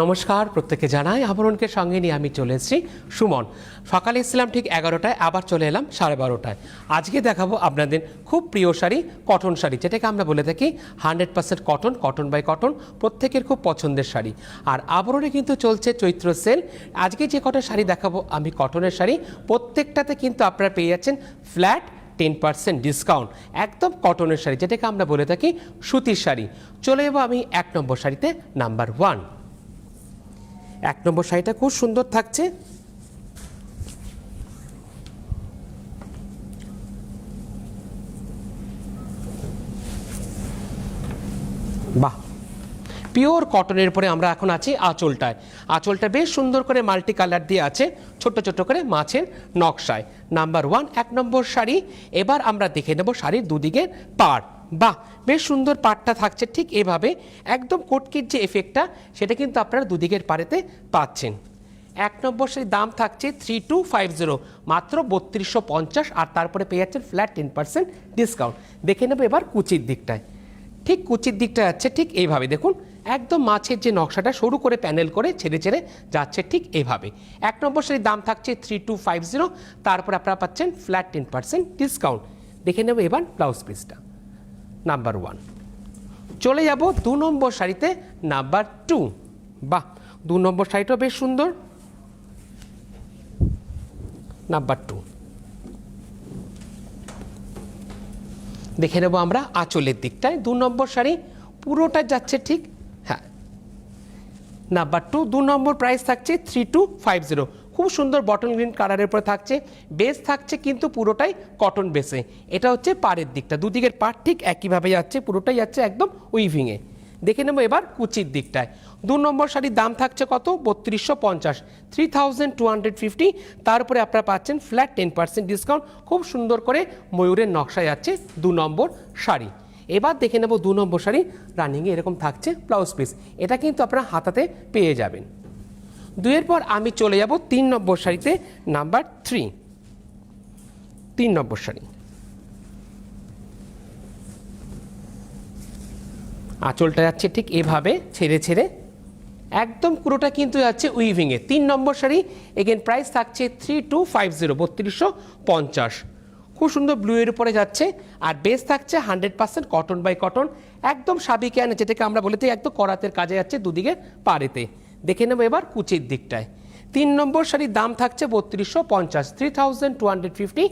নমস্কার, প্রত্যেককে জানাই আবরণকে সঙ্গে নিয়ে আমি চলে এসেছি সুমন। সকালে এসেছিলাম ঠিক 11টায়, আবার চলে এলাম 12:30টায়। আজকে দেখাবো আপনাদের খুব প্রিয় শাড়ি, কটন শাড়ি, যেটাকে আমরা বলে থাকি 100% কটন, কটন বাই কটন, প্রত্যেকের খুব পছন্দের শাড়ি। আর আবরণে কিন্তু চলছে চৈত্র সেল। আজকে যে কটা শাড়ি দেখাবো আমি কটনের শাড়ি, প্রত্যেকটাতে কিন্তু আপনারা পেয়ে যাচ্ছেন ফ্ল্যাট 10% ডিসকাউন্ট, একদম কটনের শাড়ি, যেটাকে আমরা বলে থাকি সুতির শাড়ি। চলে যাবো আমি 1 নম্বর শাড়িতে, নাম্বার 1। 1 নম্বর শাড়িটা খুব সুন্দর থাকছে। বাহ, পিওর কটনের পরে আমরা এখন আছি আঁচলটায়। আঁচলটা বেশ সুন্দর করে মাল্টি কালার দিয়ে আছে, ছোট ছোট করে মাছের নকশায়। নাম্বার 1 1 নম্বর শাড়ি। এবার আমরা দেখে নেব শাড়ির দুদিকের পাড়। বাহ, বেশ সুন্দর পাড়টা থাকছে ঠিক এভাবে, একদম কোটকির যে এফেক্টটা সেটা কিন্তু আপনারা দুদিকের পাড়েতে পাচ্ছেন। 1 নম্বর শাড়ির দাম থাকছে 3250, মাত্র 3250, আর তারপরে পেয়ে যাচ্ছেন ফ্ল্যাট 10% ডিসকাউন্ট। দেখে নেব এবার কুচির দিকটায়। ঠিক কুচির দিকটা যাচ্ছে ঠিক এইভাবে, দেখুন একদম মাছের যে নকশাটা সরু করে প্যানেল করে ছেড়ে ছেড়ে যাচ্ছে ঠিক এইভাবে। 1 নম্বর শাড়ির দাম থাকছে 3250, তারপর আপনারা পাচ্ছেন ফ্ল্যাট 10% ডিসকাউন্ট। দেখে নেব এবার ব্লাউজ পিসটা, নাম্বার 1। চলে যাব 2 নম্বর শাড়িতে, নাম্বার 2। বাহ, 2 নম্বর শাড়িটাও বেশ সুন্দর, নাম্বার 2। দেখে নেব আমরা আঁচলের দিকটায়। 2 নম্বর শাড়ি পুরোটা যাচ্ছে ঠিক, হ্যাঁ, নাম্বার 2। 2 নম্বর প্রাইস থাকছে 3250, খুব সুন্দর বটল গ্রিন কালারের উপরে থাকছে। বেস থাকছে কিন্তু পুরোটাই কটন বেসে। এটা হচ্ছে পাড়ের দিকটা, দুদিকের পাড় ঠিক একইভাবে যাচ্ছে, পুরোটাই যাচ্ছে একদম উইভিংয়ে। দেখে নেব এবার কুচির দিকটায়। 2 নম্বর শাড়ির দাম থাকছে কত? 3250, 3250। তারপরে আপনারা পাচ্ছেন ফ্ল্যাট 10% ডিসকাউন্ট। খুব সুন্দর করে ময়ূরের নকশা যাচ্ছে 2 নম্বর শাড়ি। এবার দেখে নেব 2 নম্বর শাড়ি রানিংয়ে এরকম থাকছে ব্লাউজ পিস। এটা কিন্তু আপনারা হাতাতে পেয়ে যাবেন। 2-এর পর আমি চলে যাব 3 নম্বর শাড়িতে, নাম্বার 3। 3 নম্বর শাড়ি, আঁচলটা যাচ্ছে ঠিক এভাবে ছেড়ে ছেড়ে, একদম পুরোটা কিন্তু যাচ্ছে উইভিংয়ে। 3 নম্বর শাড়ি, এগেন প্রাইস থাকছে 3250, 3250। খুব সুন্দর ব্লু এর উপরে যাচ্ছে, আর বেস থাকছে 100% কটন বাই কটন, একদম সাবিকিয়ান, যেটাকে আমরা বলে থাকি একদম করাতের কাজে যাচ্ছে দুদিকে পাড়েতে। দেখে নেব এবার কুচির দিকটায়। 3 নম্বর শাড়ির দাম থাকছে 3250, 3250।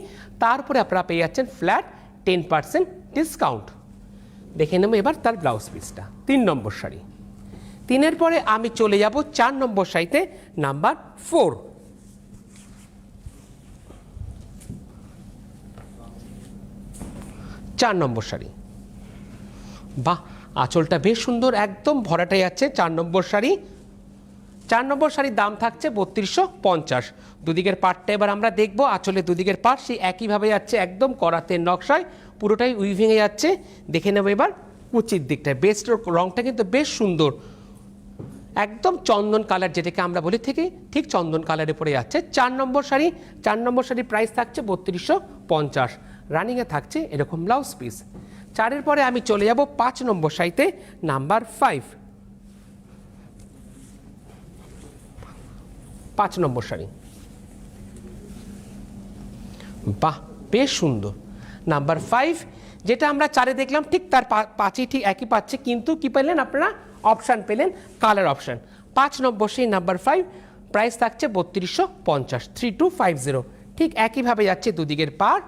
তারপরে আপনারা পেয়ে যাচ্ছেন ফ্ল্যাট 10% ডিসকাউন্ট। দেখে নেব এবার তার ব্লাউজ পিসটা, 3 নম্বর শাড়ি। 3-এর পরে আমি চলে যাব 4 নম্বর শাড়িতে, নাম্বার 4। 4 নম্বর শাড়ি, বাহ, আঁচলটা বেশ সুন্দর, একদম ভরাটে যাচ্ছে 4 নম্বর শাড়ি। 4 নম্বর শাড়ির দাম থাকছে 3250। দুদিকের পাড়টা এবার আমরা দেখব। আঁচলের দুদিকের পাড় সেই একইভাবে যাচ্ছে, একদম করাতের নকশায়, পুরোটাই উইভিংয়ে যাচ্ছে। দেখে নেব এবার কুচির দিকটায়। বেস্ট রংটা কিন্তু বেশ সুন্দর, একদম চন্দন কালার, যেটাকে আমরা বলি থেকে ঠিক চন্দন কালারে পড়ে যাচ্ছে। 4 নম্বর শাড়ি। 4 নম্বর শাড়ির প্রাইস থাকছে 3250, রানিংয়ে থাকছে এরকম ব্লাউজ পিস। 4-এর পরে আমি চলে যাব 5 নম্বর শাড়িতে, নাম্বার 5। 5 নম্বর শাড়ি, বাহ, বেশ সুন্দর, নাম্বার 5। যেটা আমরা 4-এ দেখলাম ঠিক তার 5-ই ঠিক একই পাচ্ছে, কিন্তু কি পেলেন আপনারা? অপশান পেলেন, কালার অপশান। 5 নম্বর সেই নাম্বার 5, প্রাইস থাকছে 3250, 3250। ঠিক একইভাবে যাচ্ছে দুদিকের পাড়।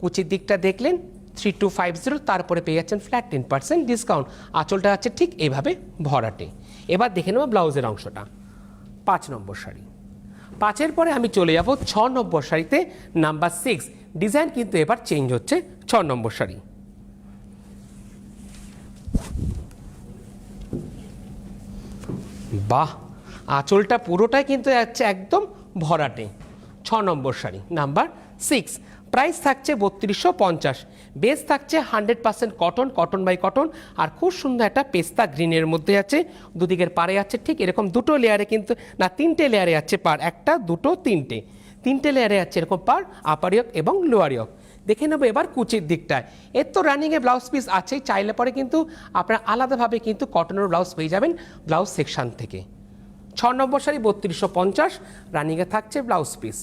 কুচির দিকটা দেখলেন 3250, তারপরে পেয়ে যাচ্ছেন ফ্ল্যাট 10% ডিসকাউন্ট। আঁচলটা যাচ্ছে ঠিক এইভাবে ভরাটে। এবার দেখে নেব ব্লাউজের অংশটা, 5 নম্বর শাড়ি। 5-এর পরে আমি চলে যাব 6 নম্বর শাড়িতে, নাম্বার 6। ডিজাইন কিন্তু এবার চেঞ্জ হচ্ছে। 6 নম্বর শাড়ি, বাহ, আঁচলটা পুরোটাই কিন্তু যাচ্ছে একদম ভরাটে। 6 নম্বর শাড়ি, নাম্বার 6। প্রাইস থাকছে 3250, বেস থাকছে 100% কটন, কটন বাই কটন, আর খুব সুন্দর একটা পেস্তা গ্রিনের মধ্যে আছে। দুদিকের পাড়ে আছে ঠিক এরকম 2টো লেয়ারে, কিন্তু না 3টে লেয়ারে আছে পাড়, 1টা 2টো 3টে লেয়ারে আছে এরকম পাড়, আপার ইয়ক এবং লোয়ার ইয়ক। দেখে নেব এবার কুচির দিকটায়। এর তো রানিংয়ে ব্লাউজ পিস আছেই, চাইলে পরে কিন্তু আপনারা আলাদাভাবে কিন্তু কটনের ব্লাউজ পেয়ে যাবেন ব্লাউজ সেকশন থেকে। নম্বর শাড়ি 3250, রানিংয়ে থাকছে ব্লাউজ পিস।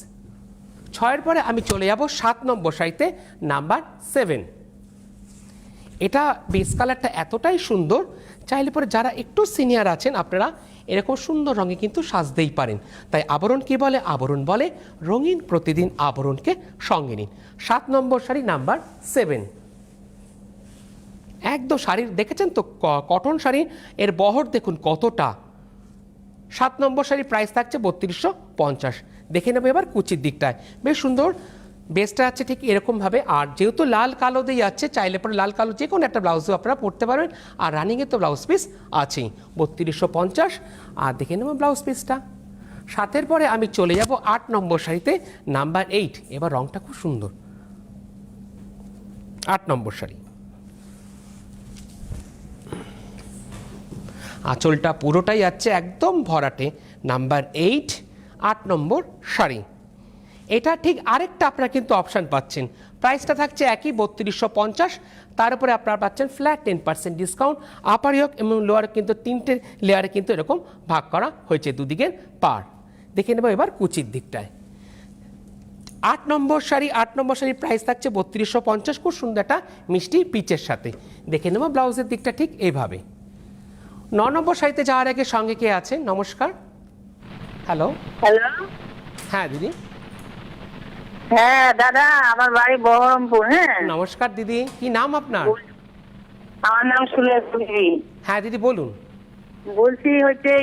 6-এর পরে আমি চলে যাব 7 নম্বর শাড়িতে, নাম্বার 7। এটা বেস কালারটা এতটাই সুন্দর, চাইলে পরে যারা একটু সিনিয়র আছেন আপনারা এরকম সুন্দর রঙে কিন্তু সাজতেই পারেন। তাই আবরণ কি বলে? আবরণ বলে রঙিন প্রতিদিন আবরণকে সঙ্গে নিন। 7 নম্বর শাড়ি নাম্বার 7। একদম শাড়ির দেখেছেন তো কটন শাড়ি, এর বহর দেখুন কতটা। 7 নম্বর শাড়ি প্রাইস থাকছে 3250। দেখে নেবো এবার কুচির দিকটায়, বেশ সুন্দর বেসটা আছে ঠিক এরকমভাবে। আর যেহেতু লাল কালো দিয়ে যাচ্ছে, চাইলে পরে লাল কালো যে কোনো একটা ব্লাউজও আপনারা পরতে পারবেন। আর রানিংয়ে তো ব্লাউজ পিস আছেই 3250। আর দেখে নেবো ব্লাউজ পিসটা। 7-এর পরে আমি চলে যাব 8 নম্বর শাড়িতে, নাম্বার 8। এবার রংটা খুব সুন্দর। 8 নম্বর শাড়ি, আঁচলটা পুরোটাই যাচ্ছে একদম ভরাটে, নাম্বার 8। 8 নম্বর শাড়ি, এটা ঠিক আরেকটা আপনারা কিন্তু অপশান পাচ্ছেন। প্রাইসটা থাকছে একই 3250। তার উপরে আপনারা পাচ্ছেন ফ্ল্যাট 10% ডিসকাউন্ট। আপার ইয়ক এবং লোয়ার কিন্তু 3টে লেয়ারে কিন্তু এরকম ভাগ করা হয়েছে দুদিকের পার। দেখে নেব এবার কুচির দিকটায়। 8 নম্বর শাড়ি, 8 নম্বর শাড়ির প্রাইস থাকছে 3250, খুব সুন্দর একটা মিষ্টি পিচের সাথে। দেখে নেব ব্লাউজের দিকটা ঠিক এইভাবে। 9 নম্বর শাড়িতে যাওয়ার আগে সঙ্গে কে আছে? নমস্কার, হ্যালো। হ্যালো, হ্যাঁ দিদি। হ্যাঁ দাদা, আমার বাড়ি বহরমপুর। হ্যাঁ নমস্কার দিদি, কি নাম আপনার? আমার নাম সুলেখা দেবী। হ্যাঁ দিদি বলুন। বলছি হচ্ছে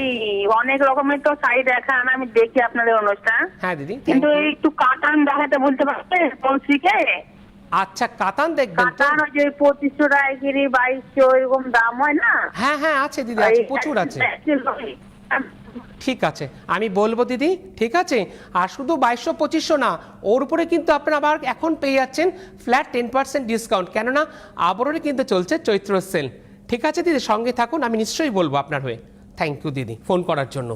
অনেক রকমের তো শাড়ি দেখান, আমি দেখি আপনাদের অনুষ্ঠান। হ্যাঁ দিদি, কিন্তু একটু কাতান দেখাতে বলতে পারবে পৌঁছিকে? আচ্ছা কাতান দেখবেন তো? কাতান ওই যে 2500 টাকা কিরি, 2200 এরকম দাম হয় না? হ্যাঁ হ্যাঁ আছে দিদি, আছে, প্রচুর আছে। ঠিক আছে, আমি বলবো দিদি, ঠিক আছে। আর শুধু 2200-2500 না, ওর উপরে কিন্তু আপনারা আবার এখন পেয়ে যাচ্ছেন ফ্ল্যাট 10% ডিসকাউন্ট, কেননা আবরণে কিন্তু চলছে চৈত্র সেল। ঠিক আছে দিদি, সঙ্গে থাকুন, আমি নিশ্চয়ই বলবো আপনার হয়ে। থ্যাংক ইউ দিদি ফোন করার জন্য।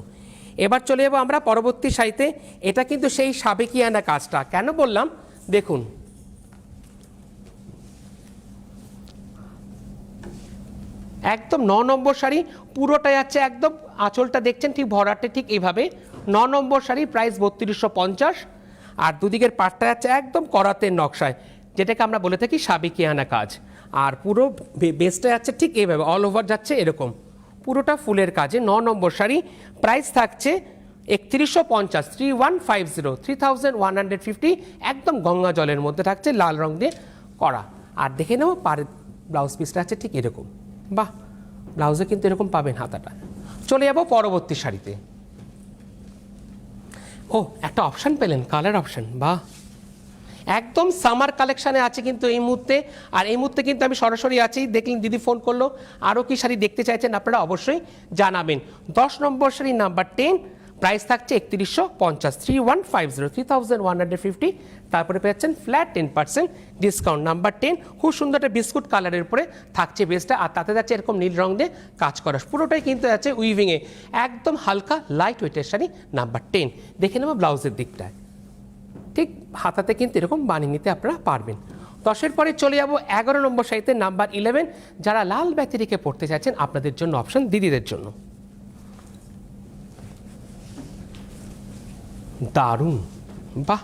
এবার চলে যাবো আমরা পরবর্তী শাড়িতে। এটা কিন্তু সেই সাবেকিয়ানা কাজটা, কেন বললাম দেখুন। একদম 9 নম্বর শাড়ি, পুরোটা যাচ্ছে একদম, আঁচলটা দেখছেন ঠিক ভরাটে ঠিক এইভাবে। 9 নম্বর শাড়ি প্রাইস 3250। আর দুদিকের পাটটা যাচ্ছে একদম করাতের নকশায়, যেটাকে আমরা বলে থাকি সাবেকিয়ানা কাজ। আর পুরো বেসটা যাচ্ছে ঠিক এইভাবে, অল ওভার যাচ্ছে এরকম, পুরোটা ফুলের কাজে। 9 নম্বর শাড়ি প্রাইস থাকছে 3150, 3150, 3150, একদম গঙ্গা জলের মধ্যে থাকছে, লাল রং দিয়ে করা। আর দেখে নেব পাড়ের ব্লাউজ পিসটা আছে ঠিক এরকম। বাহ, ব্লাউজে কিন্তু এরকম পাবেন হাতাটা। চলে যাব পরবর্তী শাড়িতে। ও একটা অপশান পেলেন, কালার অপশান, বাহ, একদম সামার কালেকশানে আছে কিন্তু এই মুহূর্তে। আর এই মুহূর্তে কিন্তু আমি সরাসরি আছি, দেখলেন দিদি ফোন করলো। আরও কি শাড়ি দেখতে চাইছেন আপনারা অবশ্যই জানাবেন। 10 নম্বর শাড়ি নাম্বার 10, প্রাইস থাকছে 3150, 3150, 3150। তারপরে পেয়েছেন ফ্ল্যাট 10% ডিসকাউন্ট, নাম্বার 10। খুব সুন্দর একটা বিস্কুট কালারের উপরে থাকছে বেসটা, আর তাতে যাচ্ছে এরকম নীল রং দিয়ে কাজ করা, পুরোটাই কিন্তু আছে উইভিংয়ে, একদম হালকা লাইট ওয়েটের শাড়ি, নাম্বার 10। দেখে নেব ব্লাউজের দিকটায়, ঠিক হাতাতে কিন্তু এরকম বানিয়ে নিতে আপনারা পারবেন। 10-এর পরে চলে যাব 11 নম্বর শাড়িতে, নাম্বার 11। যারা লাল ব্যাতিরিকে পড়তে চাইছেন আপনাদের জন্য অপশন, দিদিদের জন্য দারুণ, বাহ,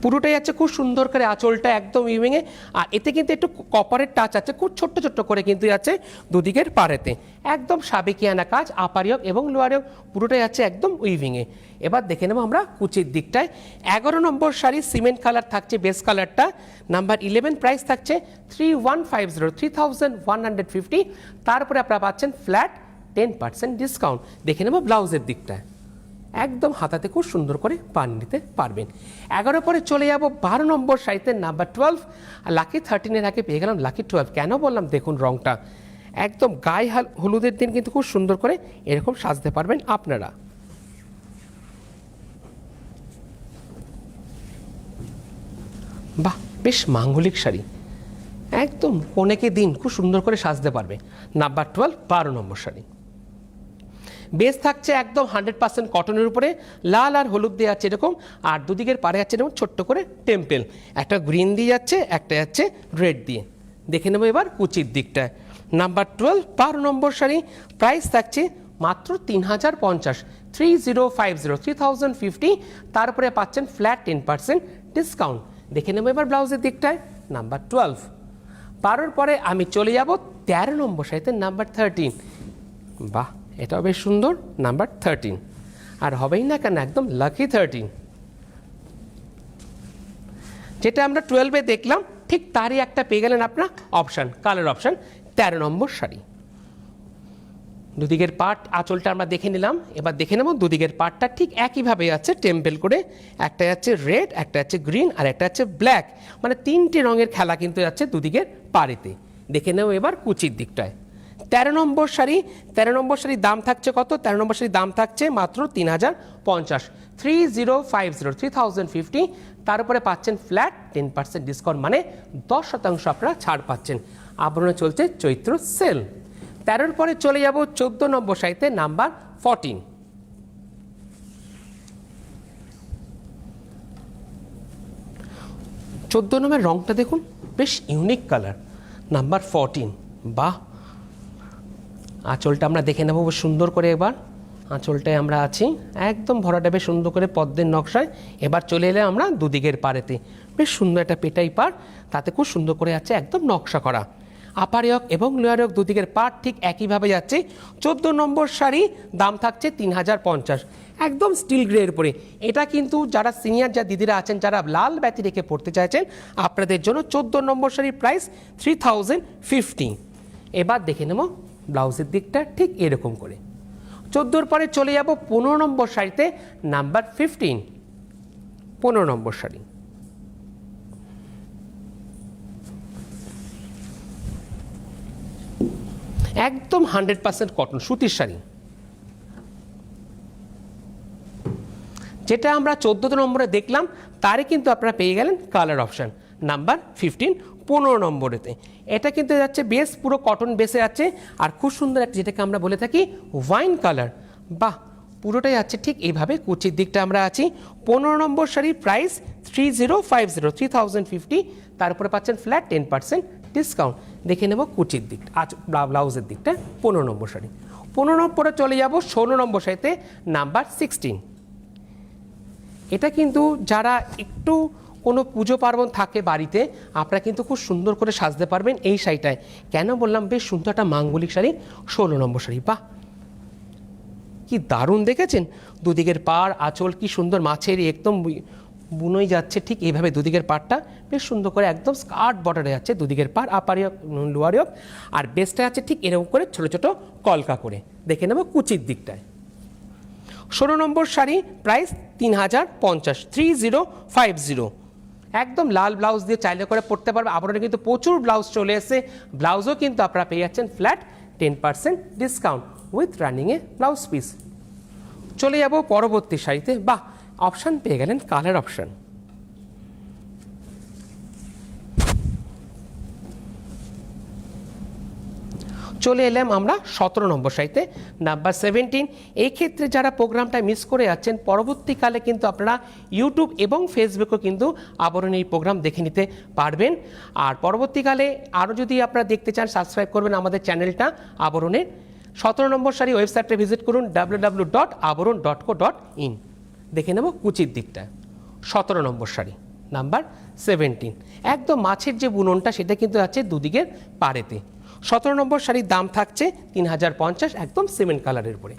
পুরোটাই আছে খুব সুন্দর করে, আঁচলটা একদম উইভিংয়ে। আর এতে কিন্তু একটু কপারের টাচ আছে, খুব ছোট্ট ছোট্ট করে কিন্তু আছে দুদিকের পাড়েতে, একদম সাবেকিয়ানা কাজ, আপার ইয়ক এবং লোয়ার ইয়ক পুরোটাই আছে একদম উইভিংয়ে। এবার দেখে নেব আমরা কুচির দিকটায়। 11 নম্বর শাড়ি সিমেন্ট কালার থাকছে বেস কালারটা, নাম্বার 11, প্রাইস থাকছে 3150, 3150। তারপরে আপনারা পাচ্ছেন ফ্ল্যাট 10% ডিসকাউন্ট। দেখে নেব ব্লাউজের দিকটায়, একদম হাতাতে খুব সুন্দর করে বানিয়ে নিতে পারবেন। 11 পরে চলে যাব 12 নম্বর শাড়িতে, নাম্বার 12। আর লাকি 13-এর আগে পেয়ে গেলাম লাকি 12। কেন বললাম দেখুন রংটা, একদম গায়ে হলুদের দিন কিন্তু খুব সুন্দর করে এরকম সাজতে পারবেন আপনারা। বাহ, বেশ মাঙ্গলিক শাড়ি, একদম কনেকে দিন খুব সুন্দর করে সাজতে পারবে। নাম্বার 12, 12 নম্বর শাড়ি। বেস থাকছে একদম 100% কটনের উপরে, লাল আর হলুদ দিয়ে যাচ্ছে এরকম, আর দুদিকের পাড়ে যাচ্ছে এরকম ছোট্ট করে টেম্পেল, একটা গ্রিন দিয়ে যাচ্ছে, একটা যাচ্ছে রেড দিয়ে। দেখে নেবো এবার কুচির দিকটায়। নাম্বার 12, 12 নম্বর শাড়ি, প্রাইস থাকছে মাত্র 3050, 3050, 3050, তারপরে পাচ্ছেন ফ্ল্যাট 10% ডিসকাউন্ট। দেখে নেব এবার ব্লাউজের দিকটায় নাম্বার 12। 12-র পরে আমি চলে যাব 13 নম্বর শাড়িতে নাম্বার 13। বাহ, এটাও বেশ সুন্দর, নাম্বার 13। আর হবেই না কেন, একদম লাকি 13। যেটা আমরা 12-এ দেখলাম ঠিক তারই একটা পেয়ে গেলেন আপনার অপশান, কালার অপশান। 13 নম্বর শাড়ি, দুদিকের পাট আঁচলটা আমরা দেখে নিলাম। এবার দেখে নেব দুদিকের পাটটা ঠিক একইভাবে আছে টেম্পেল করে, একটা যাচ্ছে রেড, একটা যাচ্ছে গ্রিন, আর একটা যাচ্ছে ব্ল্যাক, মানে 3টে রঙের খেলা কিন্তু যাচ্ছে দুদিকের পাড়েতে। দেখে নেব এবার কুচির দিকটায় 13 নম্বর শাড়ি। 13 নম্বর শাড়ির দাম থাকছে কত? 13 নম্বর শাড়ির দাম থাকছে মাত্র 3050, 3050, 3050। তার উপরে পাচ্ছেন ফ্ল্যাট 10% ডিসকাউন্ট, মানে 10% আপনারা ছাড় পাচ্ছেন। আবরণে চলছে চৈত্র সেল। 13-র পরে চলে যাব 14 নম্বর শাড়িতে নাম্বার 14। চোদ্দ নম্বরের রংটা দেখুন, বেশ ইউনিক কালার, নাম্বার 14। বাহ, আঁচলটা আমরা দেখে নেব সুন্দর করে। এবার আঁচলটায় আমরা আছি একদম ভরাটা বেশ সুন্দর করে পদ্মের নকশায়। এবার চলে এলে আমরা দুদিকের পাড়েতে, বেশ সুন্দর একটা পেটাই পাড়, তাতে খুব সুন্দর করে আছে একদম নকশা করা। আপার ইয়ক এবং লোয়ার ইয়ক দুদিকের পাড় ঠিক একইভাবে যাচ্ছে। 14 নম্বর শাড়ি, দাম থাকছে 3050, একদম স্টিল গ্রের উপরে। এটা কিন্তু যারা সিনিয়র যা দিদিরা আছেন, যারা লাল ব্যাতি রেখে পড়তে চাইছেন, আপনাদের জন্য 14 নম্বর শাড়ির প্রাইস 3050। এবার দেখে নেব ব্লাউজের দিকটা ঠিক এরকম করে। 14-র পরে চলে যাব 15 নম্বর শাড়িতে নাম্বার 15। 15 নম্বর শাড়ি, একদম 100% কটন সুতির শাড়ি। যেটা আমরা 14 নম্বরে দেখলাম তারে কিন্তু আপনারা পেয়ে গেলেন কালার অপশান নাম্বার 15, 15 নম্বরেতে। এটা কিন্তু যাচ্ছে বেস পুরো কটন বেসে আছে, আর খুব সুন্দর একটা যেটাকে আমরা বলে থাকি ওয়াইন কালার। বাহ, পুরোটাই আছে ঠিক এইভাবে। কুচির দিকটা আমরা আছি। 15 নম্বর শাড়ির প্রাইস 3050, 3050। তারপরে পাচ্ছেন ফ্ল্যাট 10% ডিসকাউন্ট। দেখে নেব কুচির দিক, আজ ব্লাউজের দিকটা 15 নম্বর শাড়ি। 15 নম্বরে চলে যাব 16 নম্বর শাড়িতে নাম্বার 16। এটা কিন্তু যারা একটু কোনো পুজো পার্বণ থাকে বাড়িতে, আপনারা কিন্তু খুব সুন্দর করে সাজতে পারবেন এই শাড়িটায়। কেন বললাম, বেশ সুন্দর একটা মাঙ্গলিক শাড়ি। 16 নম্বর শাড়ি, বাহ কি দারুণ, দেখেছেন দুদিকের পাড় আঁচল কি সুন্দর মাছের একদম বুনোই যাচ্ছে ঠিক এইভাবে। দুদিকের পাড়টা বেশ সুন্দর করে একদম স্কার্ট বর্ডারে যাচ্ছে দুদিকের পাড়, আপার ইয়ক লোয়ার ইয়ক, আর বেসটা আছে ঠিক এরকম করে ছোট ছোট কলকা করে। দেখে নেব কুচির দিকটায়। 16 নম্বর শাড়ি প্রাইস 3050, 3050। একদম লাল ব্লাউজ দিয়ে চাইলে করে পরতে পারবে। আবরণে কিন্তু প্রচুর ব্লাউজ চলে এসেছে। ব্লাউজও কিন্তু আপনারা পেয়ে যাচ্ছেন ফ্ল্যাট 10% ডিসকাউন্ট উইথ রানিংয়ে ব্লাউজ পিস। চলে যাব পরবর্তী শাড়িতে। বাহ, অপশান পেয়ে গেলেন কালার অপশান। চলে এলাম আমরা 17 নম্বর শাড়িতে নাম্বার 17। এই ক্ষেত্রে যারা প্রোগ্রামটা মিস করে যাচ্ছেন, পরবর্তীকালে কিন্তু আপনারা ইউটিউব এবং ফেসবুকেও কিন্তু আবরণ এই প্রোগ্রাম দেখে নিতে পারবেন। আর পরবর্তীকালে আরও যদি আপনারা দেখতে চান, সাবস্ক্রাইব করবেন আমাদের চ্যানেলটা আবরণের। 17 নম্বর শাড়ি ওয়েবসাইটে ভিজিট করুন www.abaron.co.in। দেখে নেব কুচির দিকটা। 17 নম্বর শাড়ি নাম্বার 17, একদম মাছের যে বুননটা সেটা কিন্তু আছে দুদিকের পাড়েতে। 17 নম্বর শাড়ির দাম থাকছে 3050, একদম সিমেন্ট কালারের উপরে,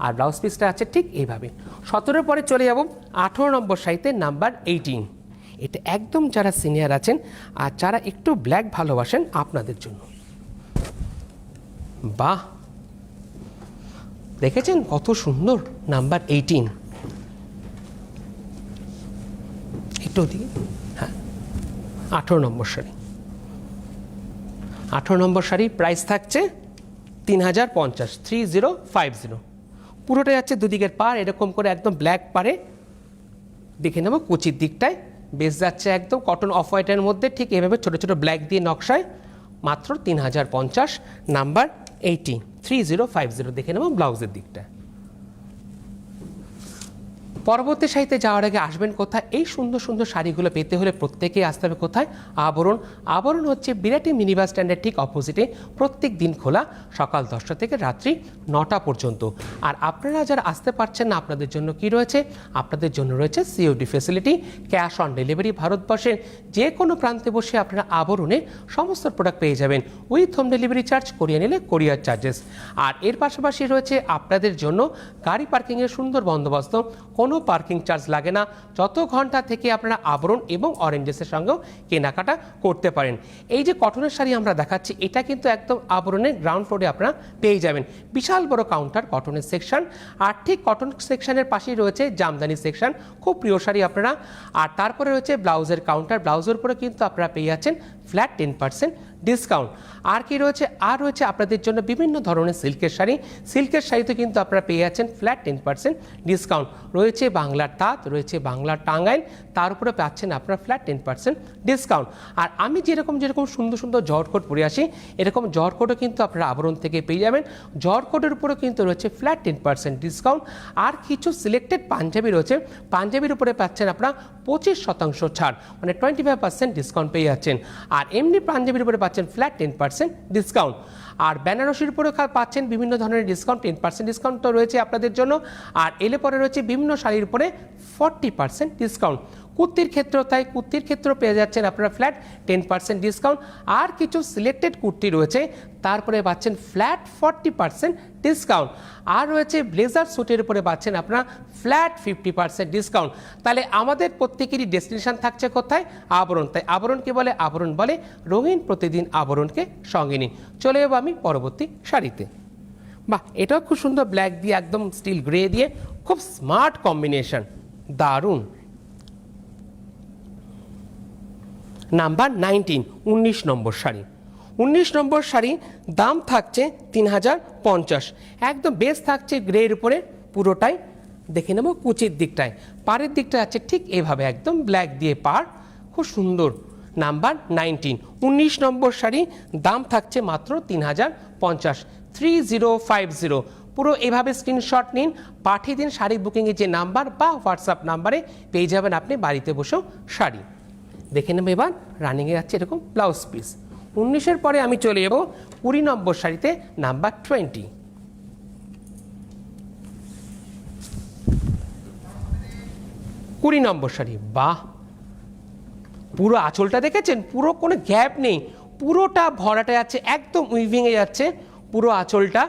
আর ব্লাউজ পিসটা আছে ঠিক এইভাবে। 17-এর পরে চলে যাব 18 নম্বর শাড়িতে নাম্বার 18। এটা একদম যারা সিনিয়র আছেন আর যারা একটু ব্ল্যাক ভালোবাসেন আপনাদের জন্য। বাহ, দেখেছেন কত সুন্দর, নাম্বার 18। একটু ওদিকে, হ্যাঁ 18 নম্বর শাড়ি। 18 নম্বর শাড়ি প্রাইস থাকছে 3050, 3050। পুরোটা যাচ্ছে দুদিকের পাড় এরকম করে একদম ব্ল্যাক পাড়ে। দেখে নেব কুচির দিকটায় বেশ যাচ্ছে একদম কটন অফ হোয়াইটের মধ্যে ঠিক এভাবে ছোটো ছোটো ব্ল্যাক দিয়ে নকশায়, মাত্র 3050, নাম্বার 18, 3050। দেখে নেব ব্লাউজের দিকটা। পরবর্তী শাড়িতে যাওয়ার আগে আসবেন কোথায়? এই সুন্দর সুন্দর শাড়িগুলো পেতে হলে প্রত্যেকেই আসতে হবে কোথায়? আবরণ। আবরণ হচ্ছে বিরাটি মিনি বাস স্ট্যান্ডের ঠিক অপোজিটে, প্রত্যেক দিন খোলা সকাল 10টা থেকে রাত্রি 9টা পর্যন্ত। আর আপনারা যারা আসতে পারছেন না, আপনাদের জন্য কি রয়েছে? আপনাদের জন্য রয়েছে COD facility, cash on delivery. ভারতবর্ষের যে কোনো প্রান্তে বসে আপনারা আবরণের সমস্ত প্রোডাক্ট পেয়ে যাবেন উইথ হোম ডেলিভারি চার্জ, করিয়ে নিলে কোরিয়ার চার্জেস। আর এর পাশাপাশি রয়েছে আপনাদের জন্য গাড়ি পার্কিংয়ের সুন্দর বন্দোবস্ত, কোনো পার্কিং চার্জ লাগে না। যত ঘন্টা থেকে আপনারা আবরণ এবং অরেঞ্জেসের সঙ্গেও কেনাকাটা করতে পারেন। এই যে কটনের শাড়ি আমরা দেখাচ্ছি, এটা কিন্তু একদম আবরণের গ্রাউন্ড ফ্লোরে আপনারা পেয়ে যাবেন। বিশাল বড় কাউন্টার, কটনের সেকশন, আর ঠিক কটন সেকশনের পাশেই রয়েছে জামদানি সেকশন, খুব প্রিয় শাড়ি আপনারা। আর তারপরে রয়েছে ব্লাউজের কাউন্টার, ব্লাউজের উপরে কিন্তু আপনারা পেয়ে যাচ্ছেন ফ্ল্যাট 10% ডিসকাউন্ট। আর কি রয়েছে? আর রয়েছে আপনাদের জন্য বিভিন্ন ধরনের সিল্কের শাড়ি। সিল্কের শাড়িতে কিন্তু আপনারা পেয়ে যাচ্ছেন ফ্ল্যাট 10% ডিসকাউন্ট। রয়েছে বাংলার তাঁত, রয়েছে বাংলার টাঙ্গাইল, তার উপরে পাচ্ছেন আপনারা ফ্ল্যাট 10% ডিসকাউন্ট। আর আমি যেরকম সুন্দর সুন্দর জর্জেট পরে আসি, এরকম জর্জেটও কিন্তু আপনারা আবরণ থেকে পেয়ে যাবেন। জর্জেটের উপরেও কিন্তু রয়েছে ফ্ল্যাট 10% ডিসকাউন্ট। আর কিছু সিলেক্টেড পাঞ্জাবি রয়েছে, পাঞ্জাবির উপরে পাচ্ছেন আপনারা 25% ছাড়, মানে 25% ডিসকাউন্ট পেয়ে যাচ্ছেন। আর এমনি পাঞ্জাবির উপরে পাচ্ছেন ফ্ল্যাট 10% ডিসকাউন্ট। আর বেনারসির উপরে পাচ্ছেন বিভিন্ন ধরনের ডিসকাউন্ট, 10% ডিসকাউন্ট তো রয়েছে আপনাদের জন্য। আর এলে পরে রয়েছে বিভিন্ন শাড়ির উপরে 40% ডিসকাউন্ট। কুর্তির ক্ষেত্রেও তাই, কুর্তির ক্ষেত্রেও পেয়ে যাচ্ছেন আপনারা ফ্ল্যাট 10% ডিসকাউন্ট। আর কিছু সিলেক্টেড কুর্তি রয়েছে, তারপরে পাচ্ছেন ফ্ল্যাট 40% ডিসকাউন্ট। আর রয়েছে ব্লেজার স্যুটের উপরে পাচ্ছেন আপনারা ফ্ল্যাট 50% ডিসকাউন্ট। তাহলে আমাদের প্রত্যেকেরই ডেস্টিনেশন থাকছে কোথায়? আবরণ। তাই আবরণকে বলে, আবরণ বলে রঙিন প্রতিদিন আবরণকে সঙ্গে নিন। চলে যাবো আমি পরবর্তী শাড়িতে। বাহ, এটাও খুব সুন্দর, ব্ল্যাক দিয়ে একদম স্টিল গ্রে দিয়ে, খুব স্মার্ট কম্বিনেশন, দারুণ। নাম্বার 19, 19 নম্বর শাড়ি। 19 নম্বর শাড়ি, দাম থাকছে 3050। একদম বেস থাকছে গ্রের উপরে পুরোটাই। দেখে নেব কুচির দিকটায়, পাড়ের দিকটা আছে ঠিক এভাবে, একদম ব্ল্যাক দিয়ে পাড়, খুব সুন্দর। নাম্বার 19, 19 নম্বর শাড়ি, দাম থাকছে মাত্র 3050, 3050। পুরো এভাবে স্ক্রিনশট নিন, পাঠিয়ে দিন শাড়ি বুকিংয়ে যে নাম্বার বা হোয়াটসঅ্যাপ নাম্বারে, পেয়ে যাবেন আপনি বাড়িতে বসেও শাড়ি। দেখে নেব এবার রানিংয়ে যাচ্ছে এরকম ব্লাউজ পিস। 19-এর পরে আমি চলে যাব 20 নম্বর শাড়িতে, নাম্বার 20। 20 নম্বর শাড়ি, বাহ, পুরো আঁচলটা দেখেছেন, পুরো কোনো গ্যাপ নেই, পুরোটা ভরাটা যাচ্ছে, একদম উইভিংয়ে যাচ্ছে পুরো আঁচলটা,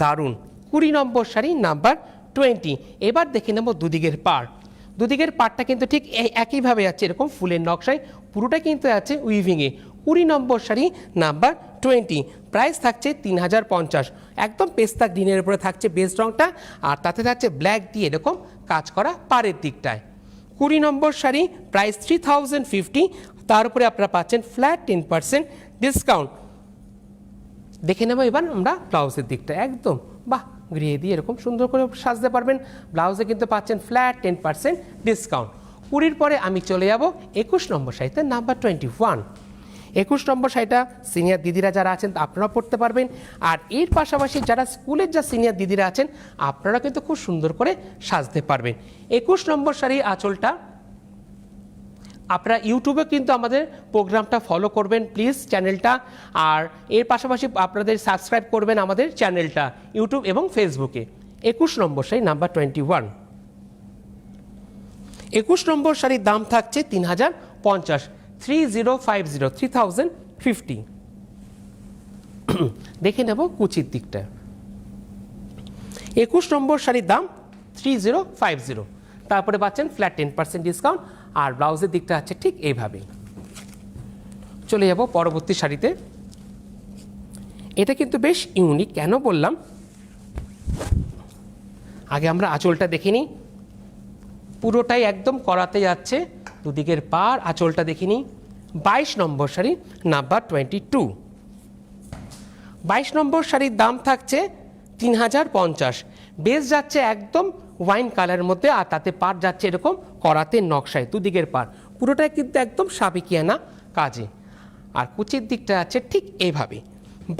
দারুণ। 20 নম্বর শাড়ি, নাম্বার 20। এবার দেখে নেব দুদিকের পাড়। দুদিকের পাড়টা কিন্তু ঠিক একইভাবে যাচ্ছে, এরকম ফুলের নকশায়, পুরোটা কিন্তু আছে উইভিংয়ে। 20 নম্বর শাড়ি, নাম্বার 20। প্রাইস থাকছে 3050। একদম পেস্তা গ্রিনের উপরে থাকছে বেস রংটা, আর তাতে থাকছে ব্ল্যাক দিয়ে এরকম কাজ করা পাড়ের দিকটায়। 20 নম্বর শাড়ি, প্রাইস 3050। তার উপরে আপনারা পাচ্ছেন ফ্ল্যাট 10% ডিসকাউন্ট। দেখে নেব এবার আমরা ব্লাউজের দিকটা, একদম বাহ, গ্রে দিয়ে এরকম সুন্দর করে সাজতে পারবেন। ব্লাউজে কিন্তু পাচ্ছেন ফ্ল্যাট 10% ডিসকাউন্ট। 20-র পরে আমি চলে যাব 21 নম্বর শাড়িতে, নাম্বার 21। 21 নম্বর শাড়িটা সিনিয়র দিদিরা যারা আছেন আপনারা পড়তে পারবেন। আর এর পাশাপাশি যারা স্কুলের যা সিনিয়র দিদিরা আছেন, আপনারা কিন্তু খুব সুন্দর করে সাজতে পারবেন। 21 নম্বর শাড়ি আঁচলটা, আপনারা ইউটিউবে কিন্তু আমাদের প্রোগ্রামটা ফলো করবেন প্লিজ, চ্যানেলটা। আর এর পাশাপাশি আপনাদের সাবস্ক্রাইব করবেন আমাদের চ্যানেলটা ইউটিউব এবং ফেসবুকে। 21 নম্বর শাড়ি, নাম্বার 21। 21 নম্বর শাড়ির দাম থাকছে 3050, 3050, 3050। দেখে নেব কুচির দিকটা। 21 নম্বর শাড়ির দাম 3050। তারপরে পাচ্ছেন ফ্ল্যাট 10% ডিসকাউন্ট। আর ব্লাউজের দিকটা আছে ঠিক এইভাবে। চলে যাব পরবর্তী শাড়িতে। এটা কিন্তু বেশ ইউনিক, কেন বললাম, আগে আমরা আঁচলটা দেখে নিই। পুরোটাই একদম করাতে যাচ্ছে, দুদিকের পাড়, আঁচলটা দেখে নিই। 22 নম্বর শাড়ি, নাম্বার 22। 22 নম্বর শাড়ির দাম থাকছে 3050। বেস যাচ্ছে একদম ওয়াইন কালারের মধ্যে, আর তাতে পাড় যাচ্ছে এরকম করাতে নকশায়, দুদিকের পাড় পুরোটাই কিন্তু একদম সাবেকিয়ানা কাজে। আর কুচির দিকটা আছে ঠিক এইভাবে।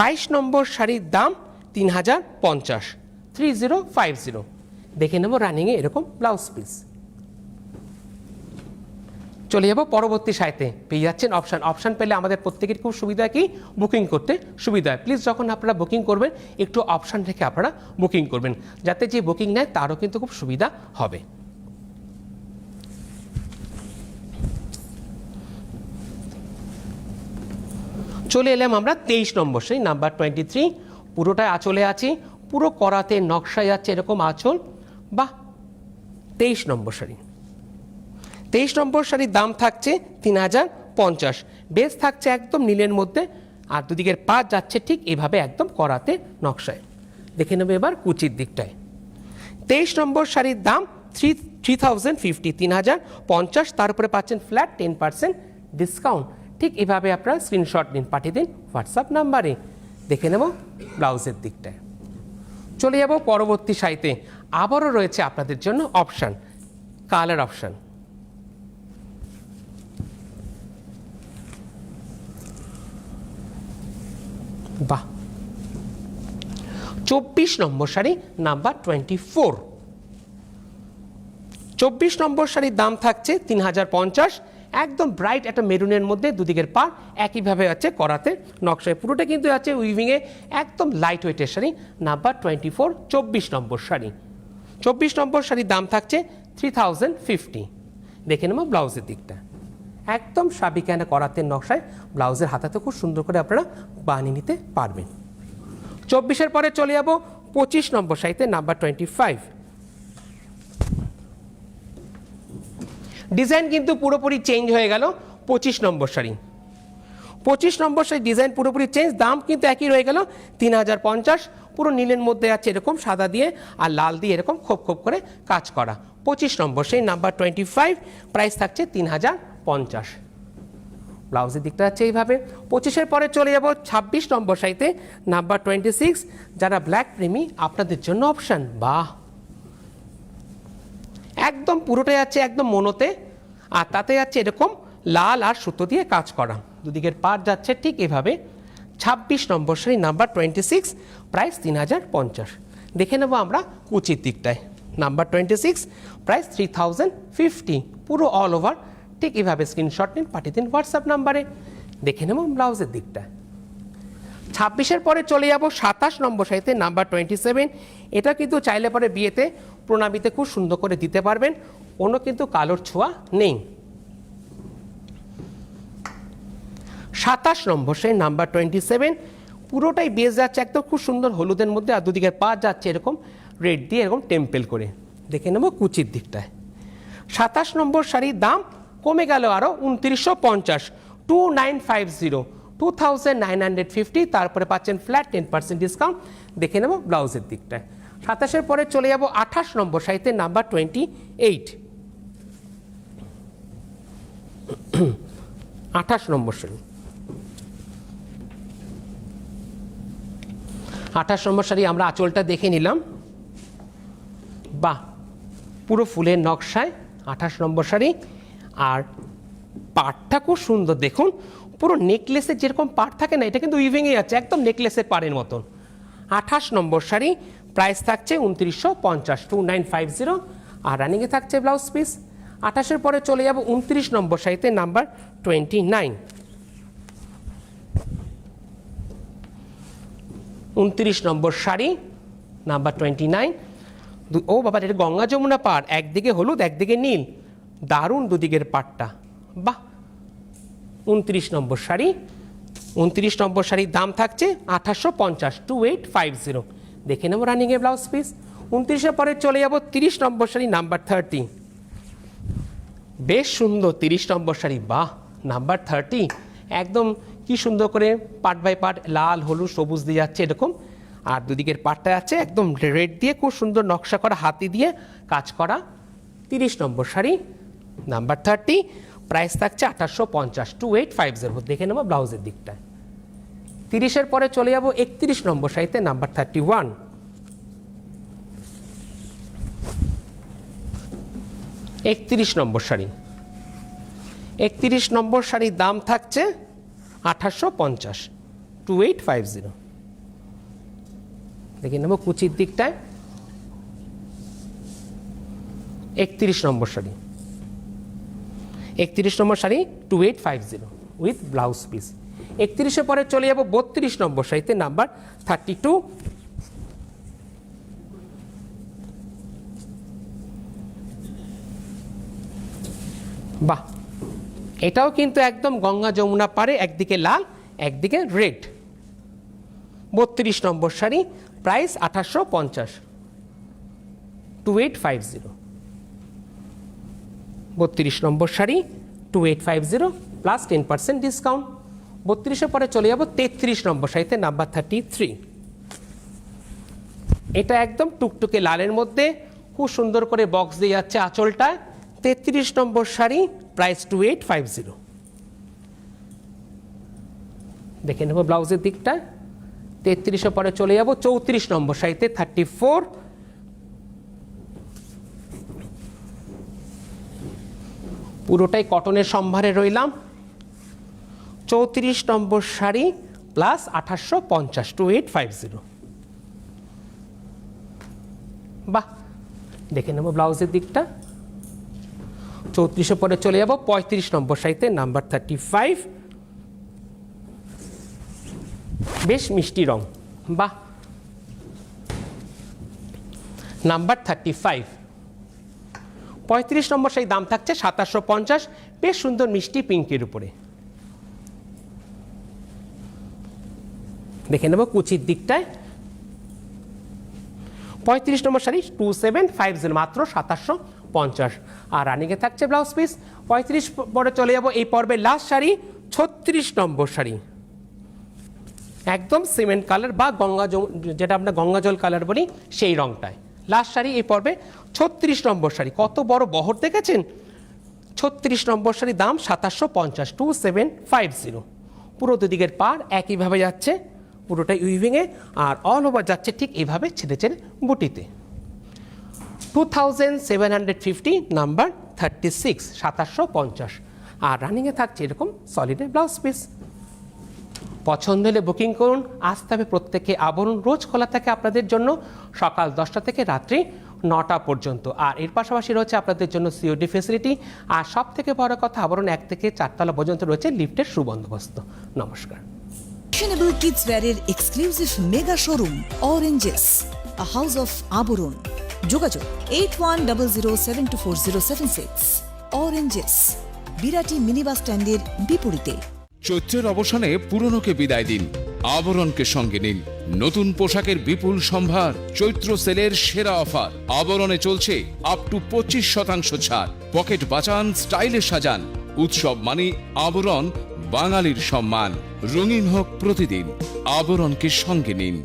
22 নম্বর শাড়ির দাম 3050, 3050। দেখে নেব রানিংয়ে এরকম ব্লাউজ পিস। চলে যাবো পরবর্তী সাইতে। পেয়ে যাচ্ছেন অপশান। অপশান পেলে আমাদের প্রত্যেকের খুব সুবিধা কি, বুকিং করতে সুবিধা হয়। প্লিজ যখন আপনারা বুকিং করবেন একটু অপশান রেখে আপনারা বুকিং করবেন, যাতে যে বুকিং নেয় তারও কিন্তু খুব সুবিধা হবে। চলে এলাম আমরা 23 নম্বর শাড়ি, নাম্বার 23। পুরোটাই আঁচলে আছি, পুরো করাতে নকশায় যাচ্ছে এরকম আঁচল। বাহ, 23 নম্বর শাড়ি। 23 নম্বর শাড়ির দাম থাকছে 3050। বেস থাকছে একদম নীলের মধ্যে, আর দুদিকের পাঁচ যাচ্ছে ঠিক এভাবে একদম করাতে নকশায়। দেখে নেবে এবার কুচির দিকটায়। 23 নম্বর শাড়ির দাম 3050, 3050। তার উপরে পাচ্ছেন ফ্ল্যাট 10% ডিসকাউন্ট। ঠিক এভাবে আপনারা স্ক্রিনশট নিন, পাঠিয়ে দিন হোয়াটসঅ্যাপ নাম্বারে। দেখে নেব ব্লাউজের দিকটায়। চলে যাব পরবর্তী শাড়িতে। আবারও রয়েছে আপনাদের জন্য অপশান, কালার অপশান। বাহ, 24 নম্বর শাড়ি, নাম্বার 24। 24 নম্বর শাড়ির দাম থাকছে 3050। একদম ব্রাইট একটা মেরুনের মধ্যে দুদিকের পার একইভাবে আছে করাতে নকশায়। পুরোটা কিন্তু আছে উইভিংয়ে, একদম লাইট ওয়েটের শাড়ি, নাম্বার 24, 24 নম্বর শাড়ি। 24 নম্বর শাড়ির দাম থাকছে 3050। দেখে নেব ব্লাউজের দিকটা। একদম সাবিকানা করাতে নকশায় ব্লাউজের হাতাতে খুব সুন্দর করে আপনারা বানিয়ে নিতে পারবেন। 24-এর পরে চলে যাব 25 নম্বর শাড়িতে, নাম্বার 25। ডিজাইন কিন্তু পুরোপুরি চেঞ্জ হয়ে গেল 25 নম্বর শাড়ি। 25 নম্বর শাড়ি ডিজাইন পুরোপুরি চেঞ্জ, দাম কিন্তু একই রয়ে গেল 3050। পুরো নীলের মধ্যে আছে এরকম সাদা দিয়ে আর লাল দিয়ে এরকম খোপ খোপ করে কাজ করা। 25 নম্বর সেই নাম্বার 25, প্রাইস থাকছে 3050। ব্লাউজের দিকটা আছে এইভাবে। 25-এর পরে চলে যাব 26 নম্বর শাড়িতে, নাম্বার 26। যারা ব্ল্যাক প্রেমী আপনাদের জন্য অপশান। বাহ, একদম পুরোটাই আছে একদম মনোতে, আর তাতে যাচ্ছে এরকম লাল আর সুতো দিয়ে কাজ করা। দুদিকের পার যাচ্ছে ঠিক এভাবে। 26 নম্বর শাড়ি, নাম্বার 26, প্রাইস 3050। দেখে নেব আমরা কুচির দিকটায়। Number 26, price 3050। পুরো অল ওভার ঠিক এভাবে স্ক্রিনশট নিন, পাঠিয়ে দিন হোয়াটসঅ্যাপ নাম্বারে। দেখে নেব ব্লাউজের দিকটা। 26-এর পরে চলে যাব 27 নম্বর শাড়িতে, নাম্বার 27। এটা কিন্তু চাইলে পরে বিয়েতে প্রণামীতে খুব সুন্দর করে দিতে পারবেন, কোনো কিন্তু কালোর ছোঁয়া নেই। 27 নম্বর শাড়ি, নাম্বার 27। পুরোটাই বেস যাচ্ছে একদম খুব সুন্দর হলুদের মধ্যে, আর দুদিকের পা যাচ্ছে এরকম রেড দিয়ে এরকম টেম্পেল করে। দেখে নেব কুচির দিকটায়। 27 নম্বর শাড়ির দাম কমে গেল আরও 2950, 2950, 2950। তারপরে পাচ্ছেন ফ্ল্যাট 10% ডিসকাউন্ট। দেখে নেব ব্লাউজের দিকটায়। 27-এর পরে চলে যাব 28 নম্বর শাড়িতে, নাম্বার 28। 28 নম্বর শাড়ি। 28 নম্বর শাড়ি আমরা আঁচলটা দেখে নিলাম। বাহ, পুরো ফুলের নকশায় 28 নম্বর শাড়ি। আর পাড়টা খুব সুন্দর, দেখুন পুরো নেকলেসের যেরকম পাড় থাকে না, এটা কিন্তু উইভিংয়ে আছে একদম নেকলেসের পাড়ের মতন। 28 নম্বর শাড়ি, প্রাইস থাকছে 2950, 2950। আর রানিংয়ে থাকছে ব্লাউজ পিস। 28-এর পরে চলে যাব 29 নম্বর শাড়িতে, নাম্বার 29। 29 নম্বর শাড়ি, নাম্বার 29। ও বাবা, এটা গঙ্গা যমুনা পাড়, একদিকে হলুদ একদিকে নীল, দারুণ দুদিকের পাড়টা। বাহ, 29 নম্বর শাড়ি। 29 নম্বর শাড়ির দাম থাকছে 2850, 2850। দেখে নেব রানিংয়ে ব্লাউজ পিস। 29-এর পরে চলে যাব 30 নম্বর শাড়ি, নাম্বার 30। বেশ সুন্দর 30 নম্বর শাড়ি। বাহ, নাম্বার 30 একদম কি সুন্দর করে পার্ট বাই পার্ট লাল হলুদ সবুজ দিয়ে যাচ্ছে এরকম, আর দুদিকের পাটটা আছে একদম রেড দিয়ে খুব সুন্দর নকশা করা হাতি দিয়ে কাজ করা। 30 নম্বর শাড়ি, নাম্বার 30, প্রাইস থাকছে 2850, 2850। দেখে নেব ব্লাউজের দিকটা। 30-এর পরে চলে যাব 31 নম্বর শাড়িতে, নাম্বার 31। 31 নম্বর শাড়ি। 31 নম্বর শাড়ির দাম থাকছে 2850, 2850। দেখে নেব কুচির দিকটায়। 31 নম্বর শাড়ি। 31 নম্বর শাড়ি 2850 উইথ ব্লাউজ পিস। 31-এর পরে চলে যাব 32 নম্বর শাড়িতে, নাম্বার 32। বাহ, এটাও কিন্তু একদম গঙ্গা যমুনা পারে, একদিকে লাল একদিকে রেড। 32 নম্বর শাড়ি, প্রাইস 2850, 2850। 32 নম্বর শাড়ি 2850 প্লাস 10% ডিসকাউন্ট। 32-এর পরে চলে যাব 33 নম্বর শাড়িতে, নাম্বার 33। এটা একদম টুকটুকে লালের মধ্যে খুব সুন্দর করে বক্স দিয়ে যাচ্ছে আঁচলটা। 33 নম্বর শাড়ি, প্রাইস 2850। দেখে নেব ব্লাউজের দিকটা। 33-এর পরে চলে যাব 34 নম্বর শাড়িতে, 34। পুরোটাই কটনের সম্ভারে রইলাম। 34 নম্বর শাড়ি প্লাস 2850, 2850। বাহ, দেখে নেব ব্লাউজের দিকটা। 34-এর পরে চলে যাব 35 নম্বর শাড়িতে, নাম্বার 35। বেশ মিষ্টি রং, বাহ। নাম্বার 35, 35 নম্বর শাড়ি, দাম থাকছে 2750, বেশ সুন্দর মিষ্টি পিঙ্কের উপরে। দেখে নেব কুচির দিকটায়। 35 নম্বর শাড়ি 2750, মাত্র 2750। আর রানিংয়ে থাকছে ব্লাউজ পিস। 35 পরে চলে যাব এই পর্বের লাস্ট শাড়ি, 36 নম্বর শাড়ি, একদম সিমেন্ট কালার বা যেটা আমরা গঙ্গা জল কালার বলি সেই রংটায়। লাস্ট শাড়ি এই পর্বে 36 নম্বর শাড়ি। কত বড় বহর দেখেছেন? 36 নম্বর শাড়ি, দাম 2750, 2750। পুরো দুদিকের পার একইভাবে যাচ্ছে, পুরোটাই উইভিংয়ে, আর অল ওভার যাচ্ছে ঠিক এইভাবে ছেড়ে ছেড়ে বুটিতে। 2750, নাম্বার 36, 2750। আর রানিংয়ে থাকছে এরকম সলিডের ব্লাউজ পিস। পছন্দ হলে বুকিং করুন। আসতে হবে প্রত্যেকে। আবরণ রোজ খোলা থাকে আপনাদের জন্য সকাল 10টা থেকে রাত্রি 9টা পর্যন্ত। আর এর পাশাপাশি রয়েছে আপনাদের জন্য সিওডি ফেসিলিটি। আর সব থেকে বড় কথা, আবরণ 1 থেকে 4 তলা পর্যন্ত রয়েছে লিফটের সুবন্দোবস্ত। নমস্কার। ফ্যাশনেবল কিডস ওয়্যারের exclusive mega showroom oranges, a house of Abaran. যোগাযোগ 8100724076। অরেঞ্জেস, বিরাটি মিনি বাস স্ট্যান্ডের বিপরীতে। চৈত্রের অবসানে পুরনোকে বিদায় দিন, আবরণকে সঙ্গে নিন। নতুন পোশাকের বিপুল সম্ভার, চৈত্র সেলের সেরা অফার। আবরণে চলছে আপ টু 25% ছাড়। পকেট বাঁচান, স্টাইলে সাজান। উৎসব মানে আবরণ, বাঙালির সম্মান। রঙিন হোক প্রতিদিন, আবরণকে সঙ্গে নিন।